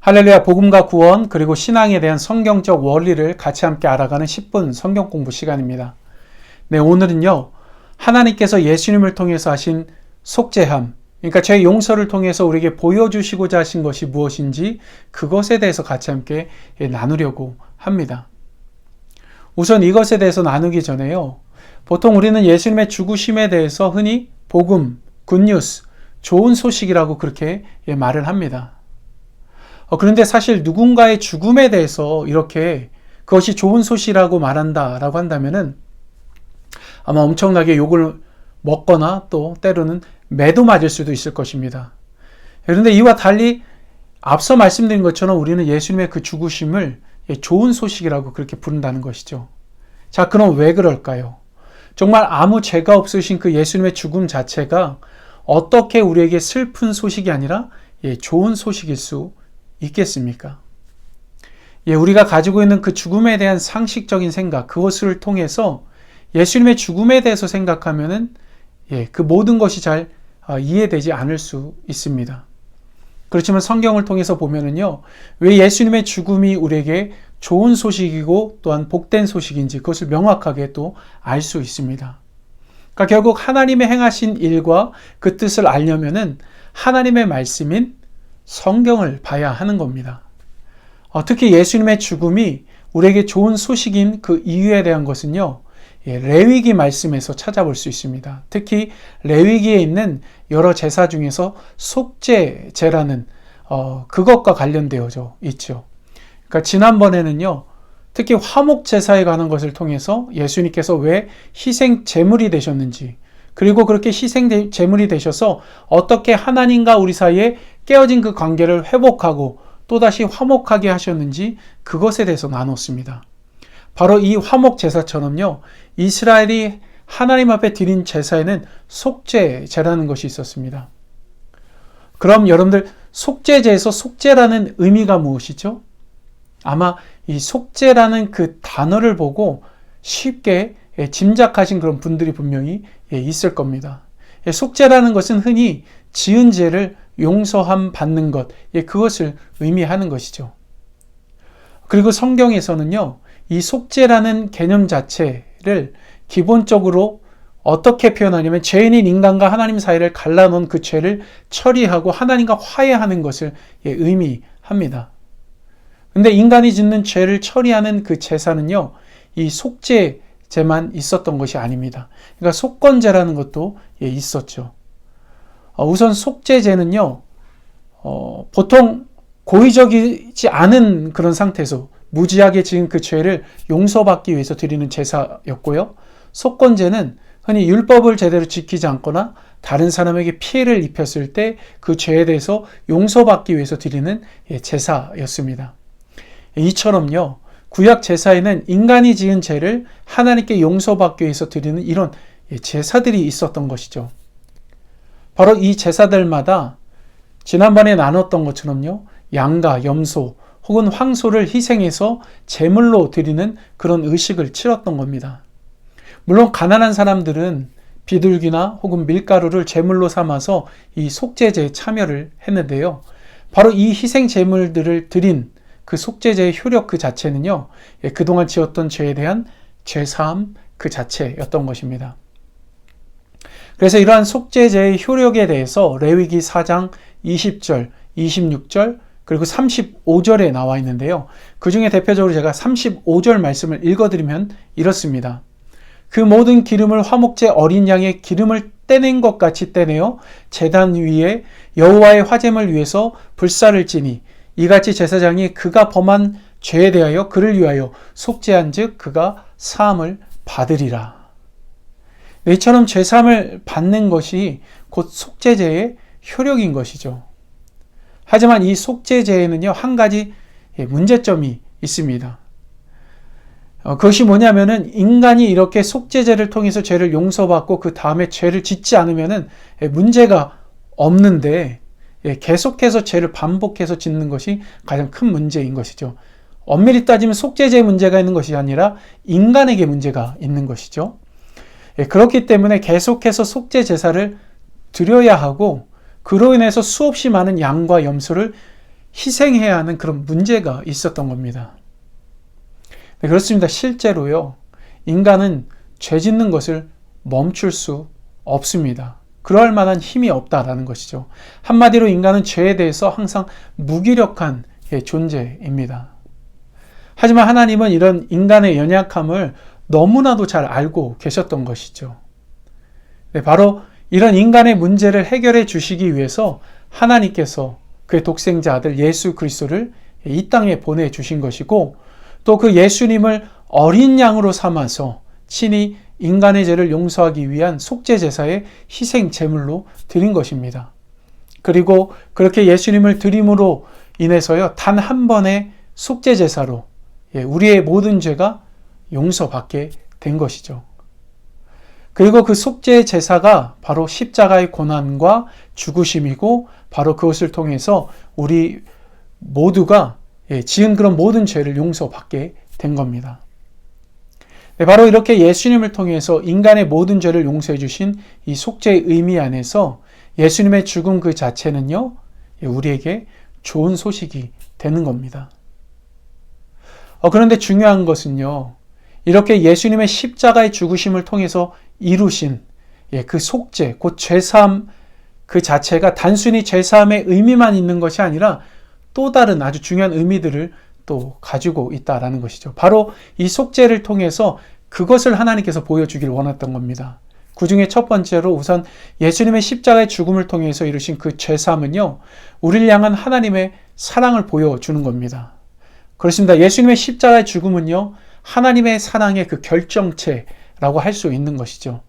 할렐루야, 복음과 구원 그리고 신앙에 대한 성경적 원리를 같이 함께 알아가는 10분 성경 공부 시간입니다. 네, 오늘은요, 하나님께서 예수님을 통해서 하신 속죄함, 그러니까 죄 용서를 통해서 우리에게 보여주시고자 하신 것이 무엇인지 그것에 대해서 같이 함께 나누려고 합니다. 우선 이것에 대해서 나누기 전에요, 보통 우리는 예수님의 죽으심에 대해서 흔히 복음, 굿뉴스, 좋은 소식이라고 그렇게 말을 합니다. 그런데 사실 누군가의 죽음에 대해서 이렇게 그것이 좋은 소식이라고 말한다라고 한다면은 아마 엄청나게 욕을 먹거나 또 때로는 매도 맞을 수도 있을 것입니다. 그런데 이와 달리 앞서 말씀드린 것처럼 우리는 예수님의 그 죽으심을 좋은 소식이라고 그렇게 부른다는 것이죠. 자, 그럼 왜 그럴까요? 정말 아무 죄가 없으신 그 예수님의 죽음 자체가 어떻게 우리에게 슬픈 소식이 아니라 좋은 소식일 수 있겠습니까? 우리가 가지고 있는 그 죽음에 대한 상식적인 생각, 그것을 통해서 예수님의 죽음에 대해서 생각하면은 그 모든 것이 잘 이해되지 않을 수 있습니다. 그렇지만 성경을 통해서 보면은요, 왜 예수님의 죽음이 우리에게 좋은 소식이고 또한 복된 소식인지 그것을 명확하게 또 알 수 있습니다. 그러니까 결국 하나님의 행하신 일과 그 뜻을 알려면은 하나님의 말씀인 성경을 봐야 하는 겁니다. 특히 예수님의 죽음이 우리에게 좋은 소식인 그 이유에 대한 것은요, 레위기 말씀에서 찾아볼 수 있습니다. 특히 레위기에 있는 여러 제사 중에서 속죄제라는 그것과 관련되어져 있죠. 그러니까 지난번에는요, 특히 화목 제사에 관한 것을 통해서 예수님께서 왜 희생 제물이 되셨는지, 그리고 그렇게 희생 제물이 되셔서 어떻게 하나님과 우리 사이에 깨어진 그 관계를 회복하고 또다시 화목하게 하셨는지 그것에 대해서 나눴습니다. 바로 이 화목 제사처럼요, 이스라엘이 하나님 앞에 드린 제사에는 속죄제라는 것이 있었습니다. 그럼 여러분들, 속죄제에서 속죄라는 의미가 무엇이죠? 아마 이 속죄라는 그 단어를 보고 쉽게 짐작하신 그런 분들이 분명히 있을 겁니다. 속죄라는 것은 흔히 지은 죄를 용서함 받는 것, 그것을 의미하는 것이죠. 그리고 성경에서는요, 이 속죄라는 개념 자체를 기본적으로 어떻게 표현하냐면 죄인인 인간과 하나님 사이를 갈라놓은 그 죄를 처리하고 하나님과 화해하는 것을 의미합니다. 근데 인간이 짓는 죄를 처리하는 그 제사는요, 이 속죄제만 있었던 것이 아닙니다. 그러니까 속건제라는 것도 있었죠. 우선 속죄제는요, 보통 고의적이지 않은 그런 상태에서 무지하게 지은 그 죄를 용서받기 위해서 드리는 제사였고요. 속건제는 흔히 율법을 제대로 지키지 않거나 다른 사람에게 피해를 입혔을 때 그 죄에 대해서 용서받기 위해서 드리는 제사였습니다. 이처럼요, 구약 제사에는 인간이 지은 죄를 하나님께 용서받기 위해서 드리는 이런 제사들이 있었던 것이죠. 바로 이 제사들마다 지난번에 나눴던 것처럼요, 양과 염소 혹은 황소를 희생해서 제물로 드리는 그런 의식을 치렀던 겁니다. 물론 가난한 사람들은 비둘기나 혹은 밀가루를 제물로 삼아서 이 속죄제에 참여를 했는데요, 바로 이 희생 제물들을 드린 그 속죄제의 효력 그 자체는요, 그동안 지었던 죄에 대한 죄사함 그 자체였던 것입니다. 그래서 이러한 속죄제의 효력에 대해서 레위기 4장 20절, 26절, 그리고 35절에 나와 있는데요, 그 중에 대표적으로 제가 35절 말씀을 읽어드리면 이렇습니다. 그 모든 기름을 화목제 어린 양의 기름을 떼낸 것 같이 떼내어 제단 위에 여호와의 화제물 위에서 불사를 지니 이같이 제사장이 그가 범한 죄에 대하여 그를 위하여 속죄한 즉 그가 사함을 받으리라. 이처럼 죄사함을 받는 것이 곧 속죄제의 효력인 것이죠. 하지만 이 속죄제에는요, 한 가지 문제점이 있습니다. 그것이 뭐냐면은 인간이 이렇게 속죄제를 통해서 죄를 용서받고 그 다음에 죄를 짓지 않으면은 문제가 없는데 계속해서 죄를 반복해서 짓는 것이 가장 큰 문제인 것이죠. 엄밀히 따지면 속죄제에 문제가 있는 것이 아니라 인간에게 문제가 있는 것이죠. 그렇기 때문에 계속해서 속죄 제사를 드려야 하고 그로 인해서 수없이 많은 양과 염소를 희생해야 하는 그런 문제가 있었던 겁니다. 네, 그렇습니다. 실제로요, 인간은 죄 짓는 것을 멈출 수 없습니다. 그럴 만한 힘이 없다라는 것이죠. 한마디로 인간은 죄에 대해서 항상 무기력한 존재입니다. 하지만 하나님은 이런 인간의 연약함을 너무나도 잘 알고 계셨던 것이죠. 네, 바로 이런 인간의 문제를 해결해 주시기 위해서 하나님께서 그의 독생자 아들 예수 그리스도를 이 땅에 보내주신 것이고, 또 그 예수님을 어린 양으로 삼아서 친히 인간의 죄를 용서하기 위한 속죄 제사의 희생 제물로 드린 것입니다. 그리고 그렇게 예수님을 드림으로 인해서요, 단 한 번의 속죄 제사로 우리의 모든 죄가 용서받게 된 것이죠. 그리고 그 속죄 제사가 바로 십자가의 고난과 죽으심이고, 바로 그것을 통해서 우리 모두가 지은 그런 모든 죄를 용서받게 된 겁니다. 네, 바로 이렇게 예수님을 통해서 인간의 모든 죄를 용서해 주신 이 속죄의 의미 안에서 예수님의 죽음 그 자체는요, 우리에게 좋은 소식이 되는 겁니다. 그런데 중요한 것은요, 이렇게 예수님의 십자가의 죽으심을 통해서 이루신 그 속죄, 곧 죄사함 그 자체가 단순히 죄사함의 의미만 있는 것이 아니라 또 다른 아주 중요한 의미들을 또 가지고 있다라는 것이죠. 바로 이 속죄를 통해서 그것을 하나님께서 보여주길 원했던 겁니다. 그 중에 첫 번째로 우선 예수님의 십자가의 죽음을 통해서 이루신 그 죄사함은요, 우리를 향한 하나님의 사랑을 보여주는 겁니다. 그렇습니다. 예수님의 십자가의 죽음은요, 하나님의 사랑의 그 결정체라고 할 수 있는 것이죠.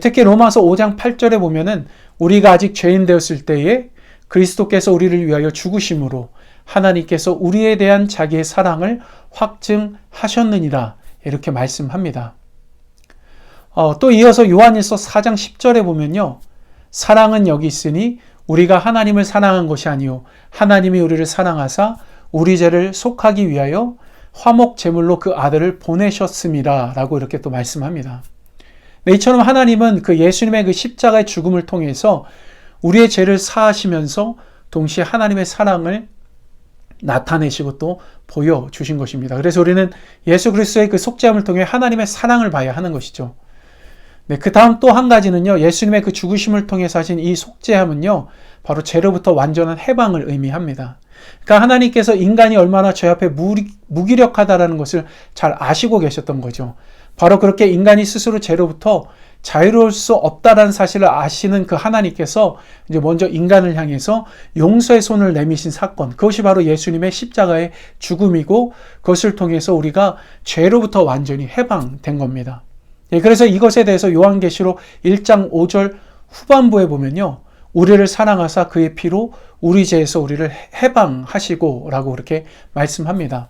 특히 로마서 5장 8절에 보면은 우리가 아직 죄인 되었을 때에 그리스도께서 우리를 위하여 죽으심으로 하나님께서 우리에 대한 자기의 사랑을 확증하셨느니라, 이렇게 말씀합니다. 또 이어서 요한일서 4장 10절에 보면요, 사랑은 여기 있으니 우리가 하나님을 사랑한 것이 아니요 하나님이 우리를 사랑하사 우리 죄를 속하기 위하여 화목 제물로 그 아들을 보내셨음이라, 라고 이렇게 또 말씀합니다. 네, 이처럼 하나님은 그 예수님의 그 십자가의 죽음을 통해서 우리의 죄를 사하시면서 동시에 하나님의 사랑을 나타내시고 또 보여주신 것입니다. 그래서 우리는 예수 그리스도의 그 속죄함을 통해 하나님의 사랑을 봐야 하는 것이죠. 네, 그 다음 또 한 가지는요, 예수님의 그 죽으심을 통해서 하신 이 속죄함은요, 바로 죄로부터 완전한 해방을 의미합니다. 그러니까 하나님께서 인간이 얼마나 죄 앞에 무기력하다라는 것을 잘 아시고 계셨던 거죠. 바로 그렇게 인간이 스스로 죄로부터 자유로울 수 없다라는 사실을 아시는 그 하나님께서 이제 먼저 인간을 향해서 용서의 손을 내미신 사건, 그것이 바로 예수님의 십자가의 죽음이고, 그것을 통해서 우리가 죄로부터 완전히 해방된 겁니다. 그래서 이것에 대해서 요한계시록 1장 5절 후반부에 보면요, 우리를 사랑하사 그의 피로 우리 죄에서 우리를 해방하시고 라고 그렇게 말씀합니다.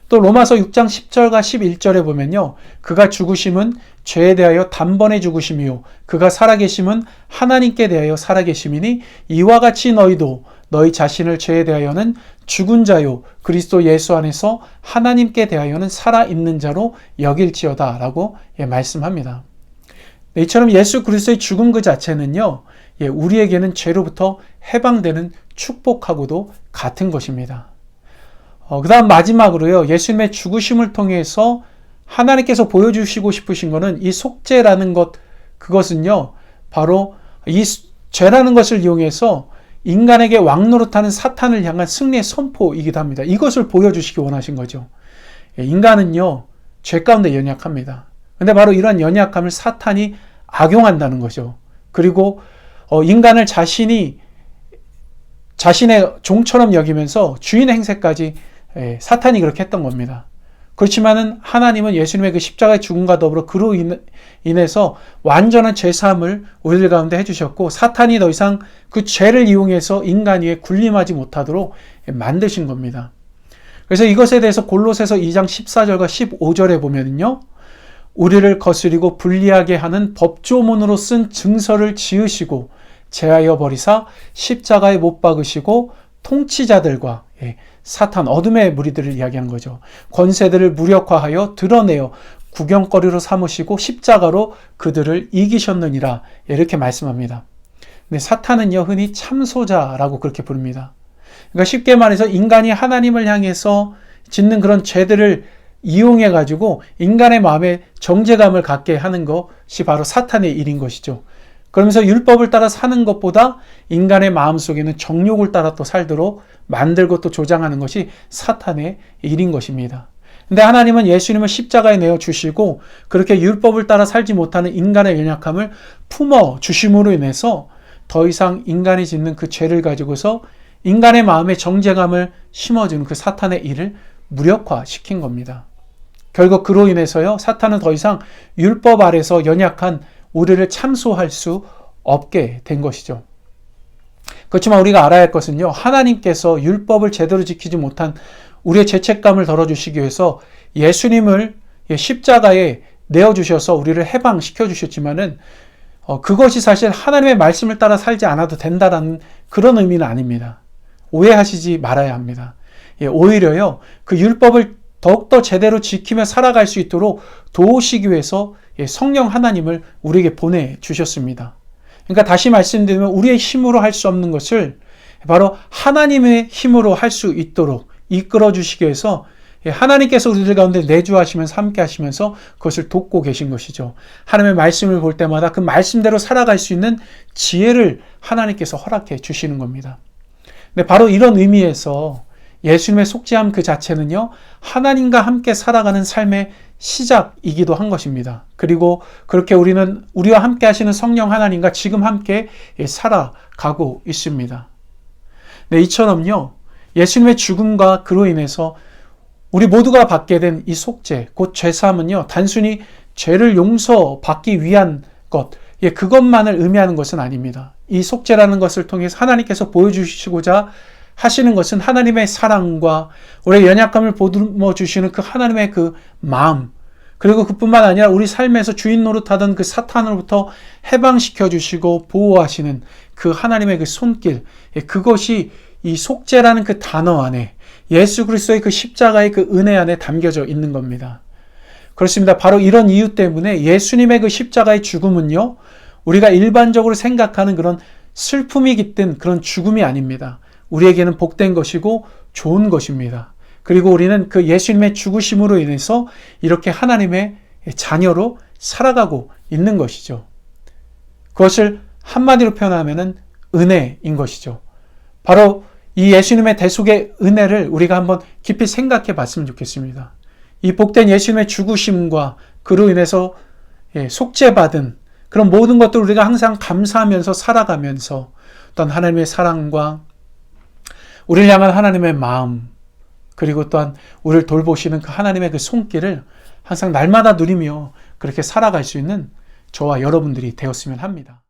또 로마서 6장 10절과 11절에 보면요, 그가 죽으심은 죄에 대하여 단번에 죽으심이요 그가 살아계심은 하나님께 대하여 살아계심이니 이와 같이 너희도 너희 자신을 죄에 대하여는 죽은 자요 그리스도 예수 안에서 하나님께 대하여는 살아있는 자로 여길지어다, 라고 말씀합니다. 이처럼 예수 그리스도의 죽음 그 자체는요, 우리에게는 죄로부터 해방되는 축복하고도 같은 것입니다. 그 다음 마지막으로요, 예수님의 죽으심을 통해서 하나님께서 보여주시고 싶으신 것은 이 속죄라는 것, 그것은요, 바로 이 죄라는 것을 이용해서 인간에게 왕노릇하는 사탄을 향한 승리의 선포이기도 합니다. 이것을 보여주시기 원하신 거죠. 인간은요, 죄 가운데 연약합니다. 근데 바로 이런 연약함을 사탄이 악용한다는 거죠. 그리고 인간을 자신의 종처럼 여기면서 주인 행세까지 사탄이 그렇게 했던 겁니다. 그렇지만은 하나님은 예수님의 그 십자가의 죽음과 더불어 그로 인해서 완전한 죄사함을 우리들 가운데 해주셨고, 사탄이 더 이상 그 죄를 이용해서 인간 위에 군림하지 못하도록 만드신 겁니다. 그래서 이것에 대해서 골로새서 2장 14절과 15절에 보면요, 우리를 거스리고 불리하게 하는 법조문으로 쓴 증서를 지으시고 제하여 버리사 십자가에 못 박으시고 통치자들과 사탄, 어둠의 무리들을 이야기한 거죠. 권세들을 무력화하여 드러내어 구경거리로 삼으시고 십자가로 그들을 이기셨느니라, 이렇게 말씀합니다. 근데 사탄은요, 흔히 참소자라고 그렇게 부릅니다. 그러니까 쉽게 말해서 인간이 하나님을 향해서 짓는 그런 죄들을 이용해 가지고 인간의 마음에 정죄감을 갖게 하는 것이 바로 사탄의 일인 것이죠. 그러면서 율법을 따라 사는 것보다 인간의 마음속에는 정욕을 따라 또 살도록 만들고 또 조장하는 것이 사탄의 일인 것입니다. 근데 하나님은 예수님을 십자가에 내어 주시고 그렇게 율법을 따라 살지 못하는 인간의 연약함을 품어 주심으로 인해서 더 이상 인간이 짓는 그 죄를 가지고서 인간의 마음에 정죄감을 심어주는 그 사탄의 일을 무력화시킨 겁니다. 결국 그로 인해서요, 사탄은 더 이상 율법 아래서 연약한 우리를 참소할 수 없게 된 것이죠. 그렇지만 우리가 알아야 할 것은요, 하나님께서 율법을 제대로 지키지 못한 우리의 죄책감을 덜어주시기 위해서 예수님을 십자가에 내어주셔서 우리를 해방시켜 주셨지만은 그것이 사실 하나님의 말씀을 따라 살지 않아도 된다라는 그런 의미는 아닙니다. 오해하시지 말아야 합니다. 오히려요, 그 율법을 더욱더 제대로 지키며 살아갈 수 있도록 도우시기 위해서 성령 하나님을 우리에게 보내주셨습니다. 그러니까 다시 말씀드리면 우리의 힘으로 할 수 없는 것을 바로 하나님의 힘으로 할 수 있도록 이끌어 주시기 위해서 하나님께서 우리들 가운데 내주하시면서 함께 하시면서 그것을 돕고 계신 것이죠. 하나님의 말씀을 볼 때마다 그 말씀대로 살아갈 수 있는 지혜를 하나님께서 허락해 주시는 겁니다. 근데 바로 이런 의미에서 예수님의 속죄함 그 자체는요, 하나님과 함께 살아가는 삶의 시작이기도 한 것입니다. 그리고 그렇게 우리는 우리와 함께 하시는 성령 하나님과 지금 함께 살아가고 있습니다. 네, 이처럼요, 예수님의 죽음과 그로 인해서 우리 모두가 받게 된 이 속죄, 곧 죄사함은요, 단순히 죄를 용서받기 위한 것, 그것만을 의미하는 것은 아닙니다. 이 속죄라는 것을 통해서 하나님께서 보여주시고자 하시는 것은 하나님의 사랑과 우리의 연약함을 보듬어 주시는 그 하나님의 그 마음, 그리고 그뿐만 아니라 우리 삶에서 주인 노릇하던 그 사탄으로부터 해방시켜 주시고 보호하시는 그 하나님의 그 손길, 그것이 이 속죄라는 그 단어 안에, 예수 그리스도의 그 십자가의 그 은혜 안에 담겨져 있는 겁니다. 그렇습니다. 바로 이런 이유 때문에 예수님의 그 십자가의 죽음은요, 우리가 일반적으로 생각하는 그런 슬픔이 깃든 그런 죽음이 아닙니다. 우리에게는 복된 것이고 좋은 것입니다. 그리고 우리는 그 예수님의 죽으심으로 인해서 이렇게 하나님의 자녀로 살아가고 있는 것이죠. 그것을 한마디로 표현하면 은혜인 것이죠. 바로 이 예수님의 대속의 은혜를 우리가 한번 깊이 생각해 봤으면 좋겠습니다. 이 복된 예수님의 죽으심과 그로 인해서 속죄받은 그런 모든 것들을 우리가 항상 감사하면서 살아가면서 또한 하나님의 사랑과 우리를 향한 하나님의 마음, 그리고 또한 우리를 돌보시는 그 하나님의 그 손길을 항상 날마다 누리며 그렇게 살아갈 수 있는 저와 여러분들이 되었으면 합니다.